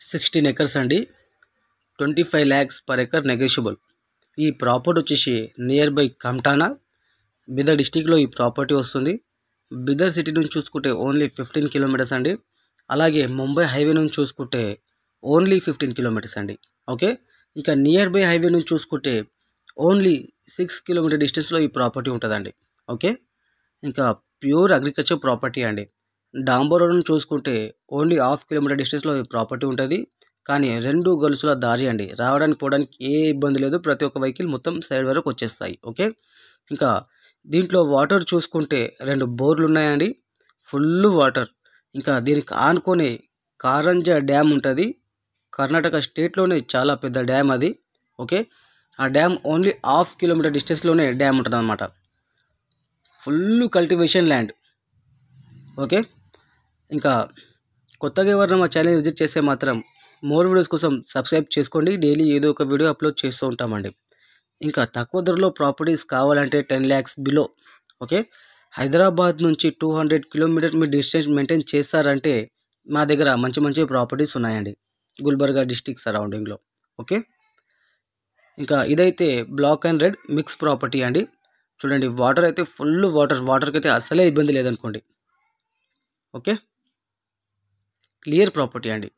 16 acres అండి. 25 lakhs per acre negotiable. ఈ property వచ్చేసి నియర్ బై కమ్టానా, బిదర్ డిస్టిక్లో ఈ ప్రాపర్టీ వస్తుంది. బిదర్ సిటీ నుంచి చూసుకుంటే ఓన్లీ 15 కిలోమీటర్స్ అండి. అలాగే ముంబై హైవే నుంచి చూసుకుంటే ఓన్లీ 15 కిలోమీటర్స్ అండి. ఓకే, ఇక నియర్ బై హైవే నుంచి చూసుకుంటే ఓన్లీ 6 కిలోమీటర్ డిస్టెన్స్లో ఈ ప్రాపర్టీ ఉంటుందండి. ఓకే, ఇంకా ప్యూర్ అగ్రికల్చర్ ప్రాపర్టీ అండి. డాంబర్ రోడ్ నుంచి చూసుకుంటే ఓన్లీ 1/2 కిలోమీటర్ డిస్టెన్స్లో ఈ ప్రాపర్టీ ఉంటుంది. కానీ 2 గొలుసుల దారి అండి. రావడానికి పోవడానికి ఏ ఇబ్బంది లేదు. ప్రతి ఒక్క వెహికల్ మొత్తం సైడ్ వరకు వచ్చేస్తాయి. ఓకే, ఇంకా దీంట్లో వాటర్ చూసుకుంటే 2 బోర్లు ఉన్నాయండి. Full water. ఇంకా దీనికి ఆనుకొని కారంజా డ్యామ్ ఉంటుంది. కర్ణాటక స్టేట్లోనే చాలా పెద్ద డ్యామ్ అది. ఓకే, ఆ డ్యామ్ ఓన్లీ 1/2 కిలోమీటర్ డిస్టెన్స్లోనే డ్యామ్ ఉంటుంది అన్నమాట. Full cultivation land. ఓకే, ఇంకా కొత్తగా ఎవరైనా మా ఛానల్ విజిట్ చేస్తే మాత్రం మోర్ వీడియోస్ కోసం సబ్స్క్రైబ్ చేసుకోండి. డైలీ ఏదో ఒక వీడియో అప్లోడ్ చేస్తూ ఉంటామండి. ఇంకా తక్కువ ధరలో ప్రాపర్టీస్ కావాలంటే 10 lakhs బిలో. ఓకే, హైదరాబాద్ నుంచి 200 కిలోమీటర్స్ మీ డిస్టెన్స్ మెయింటైన్ చేస్తారంటే మా దగ్గర మంచి మంచి ప్రాపర్టీస్ ఉన్నాయండి గుల్బర్గా డిస్టిక్ సరౌండింగ్లో. ఓకే, ఇంకా ఇదైతే black and red mix property అండి. చూడండి, వాటర్ అయితే ఫుల్ వాటర్కి అయితే అసలే ఇబ్బంది లేదనుకోండి. ఓకే, క్లియర్ ప్రాపర్టీ అండి.